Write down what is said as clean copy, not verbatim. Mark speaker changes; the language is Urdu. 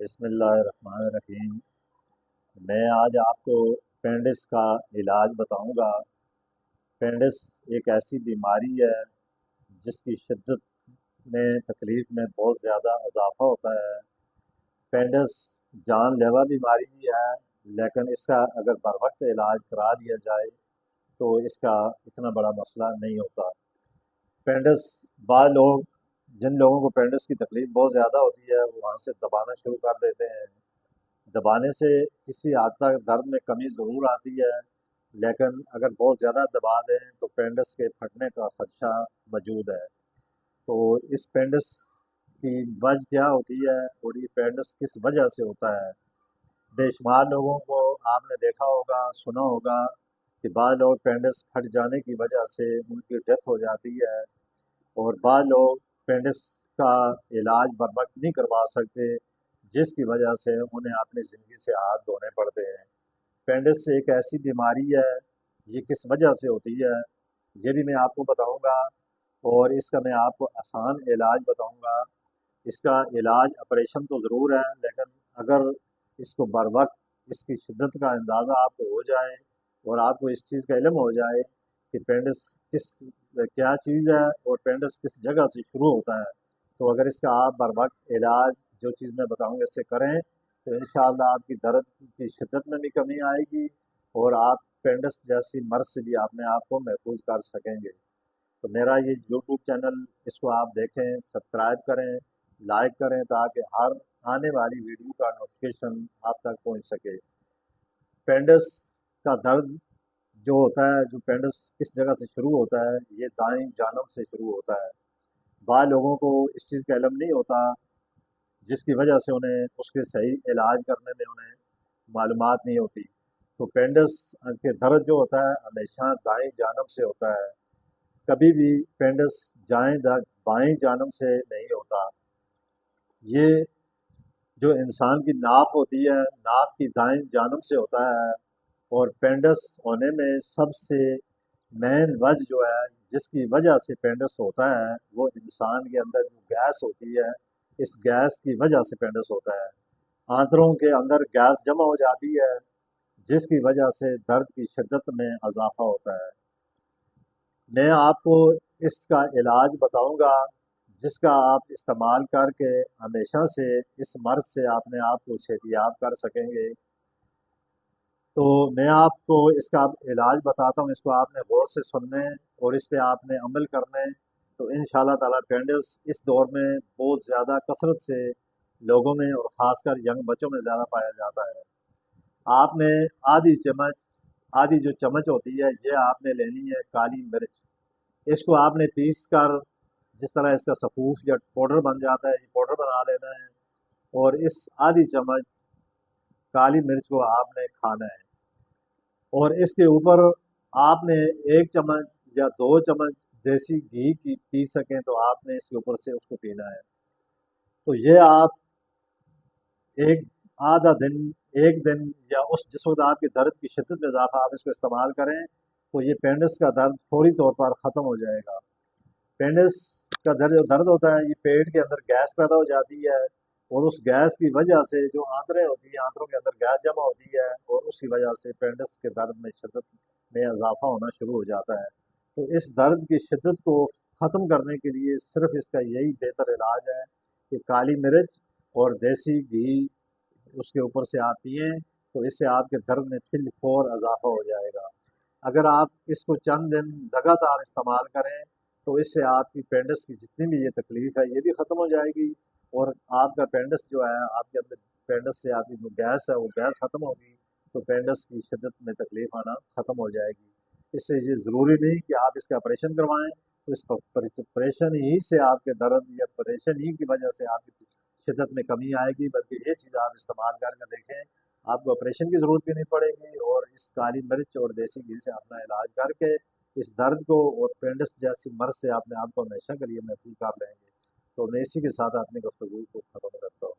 Speaker 1: بسم اللہ الرحمن الرحیم۔ میں آج آپ کو پینڈس کا علاج بتاؤں گا۔ پینڈس ایک ایسی بیماری ہے جس کی شدت میں تکلیف میں بہت زیادہ اضافہ ہوتا ہے۔ پینڈس جان لیوا بیماری بھی ہے، لیکن اس کا اگر بر وقت علاج کرا دیا جائے تو اس کا اتنا بڑا مسئلہ نہیں ہوتا۔ پینڈس بعض لوگ جن لوگوں کو پینڈس کی تکلیف بہت زیادہ ہوتی ہے وہ وہاں سے دبانا شروع کر دیتے ہیں۔ دبانے سے کسی حد تک درد میں کمی ضرور آتی ہے، لیکن اگر بہت زیادہ دبا دیں تو پینڈس کے پھٹنے کا خدشہ موجود ہے۔ تو اس پینڈس کی وجہ کیا ہوتی ہے اور یہ پینڈس کس وجہ سے ہوتا ہے؟ بے شمار لوگوں کو آپ نے دیکھا ہوگا، سنا ہوگا کہ بعض لوگ پینڈس پھٹ جانے کی وجہ سے ان کی ڈیتھ ہو جاتی ہے، اور بعض لوگ پینڈس کا علاج بر وقت نہیں کروا سکتے، جس کی وجہ سے انہیں اپنی زندگی سے ہاتھ دھونے پڑتے ہیں۔ پینڈس ایک ایسی بیماری ہے، یہ کس وجہ سے ہوتی ہے یہ بھی میں آپ کو بتاؤں گا، اور اس کا میں آپ کو آسان علاج بتاؤں گا۔ اس کا علاج آپریشن تو ضرور ہے، لیکن اگر اس کو بر وقت اس کی شدت کا اندازہ آپ کو ہو جائے اور آپ کو اس چیز کا علم ہو جائے کہ پینڈس کس کیا چیز ہے اور پینڈس کس جگہ سے شروع ہوتا ہے، تو اگر اس کا آپ بر وقت علاج جو چیز میں بتاؤں گا اس سے کریں تو انشاءاللہ آپ کی درد کی شدت میں بھی کمی آئے گی، اور آپ پینڈس جیسی مرض سے بھی اپنے آپ کو محفوظ کر سکیں گے۔ تو میرا یہ یوٹیوب چینل، اس کو آپ دیکھیں، سبسکرائب کریں، لائک کریں، تاکہ ہر آنے والی ویڈیو کا نوٹیفیکیشن آپ تک پہنچ سکے۔ پینڈس کا درد جو ہوتا ہے، جو پینڈس کس جگہ سے شروع ہوتا ہے، یہ دائیں جانب سے شروع ہوتا ہے۔ بعض لوگوں کو اس چیز کا علم نہیں ہوتا، جس کی وجہ سے انہیں اس کے صحیح علاج کرنے میں انہیں معلومات نہیں ہوتی۔ تو پینڈس کے درد جو ہوتا ہے ہمیشہ دائیں جانب سے ہوتا ہے، کبھی بھی پینڈس بائیں جانب سے نہیں ہوتا۔ یہ جو انسان کی ناف ہوتی ہے، ناف کی دائیں جانب سے ہوتا ہے، اور پینڈس ہونے میں سب سے مین وجہ جو ہے جس کی وجہ سے پینڈس ہوتا ہے وہ انسان کے اندر جو گیس ہوتی ہے، اس گیس کی وجہ سے پینڈس ہوتا ہے۔ آنتڑوں کے اندر گیس جمع ہو جاتی ہے، جس کی وجہ سے درد کی شدت میں اضافہ ہوتا ہے۔ میں آپ کو اس کا علاج بتاؤں گا جس کا آپ استعمال کر کے ہمیشہ سے اس مرض سے اپنے آپ کو صحتیاب کر سکیں گے۔ تو میں آپ کو اس کا علاج بتاتا ہوں، اس کو آپ نے غور سے سننے اور اس پہ آپ نے عمل کرنے، تو انشاءاللہ تعالیٰ پینڈس اس دور میں بہت زیادہ کثرت سے لوگوں میں اور خاص کر ینگ بچوں میں زیادہ پایا جاتا ہے۔ آپ نے آدھی جو چمچ ہوتی ہے یہ آپ نے لینی ہے کالی مرچ۔ اس کو آپ نے پیس کر، جس طرح اس کا سفوف یا پاؤڈر بن جاتا ہے، یہ پاؤڈر بنا لینا ہے، اور اس آدھی چمچ کالی مرچ کو آپ نے کھانا ہے، اور اس کے اوپر آپ نے 1 چمچ یا 2 چمچ دیسی گھی کی پی سکیں تو آپ نے اس کے اوپر سے اس کو پینا ہے۔ تو یہ آپ ایک آدھا دن، ایک دن، یا جس وقت آپ کی درد کی شدت میں اضافہ آپ اس کو استعمال کریں تو یہ پینڈس کا درد فوری طور پر ختم ہو جائے گا۔ پینڈس کا جو درد ہوتا ہے یہ پیٹ کے اندر گیس پیدا ہو جاتی ہے، اور اس گیس کی وجہ سے جو آنتڑیں ہوتی ہیں، آنتڑوں کے اندر گیس جمع ہوتی ہے، اور اس کی وجہ سے پینڈس کے درد میں شدت میں اضافہ ہونا شروع ہو جاتا ہے۔ تو اس درد کی شدت کو ختم کرنے کے لیے صرف اس کا یہی بہتر علاج ہے کہ کالی مرچ اور دیسی گھی اس کے اوپر سے آپ پئیں، تو اس سے آپ کے درد میں فل فور اضافہ ہو جائے گا۔ اگر آپ اس کو چند دن لگاتار استعمال کریں تو اس سے آپ کی پینڈس کی جتنی بھی یہ تکلیف ہے یہ بھی ختم ہو جائے گی، اور آپ کا پینڈس جو ہے، آپ کے اندر پینڈس سے آپ کی جو گیس ہے وہ گیس ختم ہوگی، تو پینڈس کی شدت میں تکلیف آنا ختم ہو جائے گی۔ اس سے یہ ضروری نہیں کہ آپ اس کا آپریشن کروائیں، تو اس پریشن ہی سے آپ کے درد یا پریشن ہی کی وجہ سے آپ کی شدت میں کمی آئے گی، بلکہ یہ چیز آپ استعمال کر کے دیکھیں، آپ کو آپریشن کی ضرورت بھی نہیں پڑے گی، اور اس کالی مرچ اور دیسی گھی سے اپنا علاج کر کے اس درد کو اور پینڈس جیسی مرض سے اپنے آپ کو ہمیشہ کے لیے محفوظ کر لیں گے۔ تو میں اسی کے ساتھ اپنی گفتگو کو ختم کرتا ہوں۔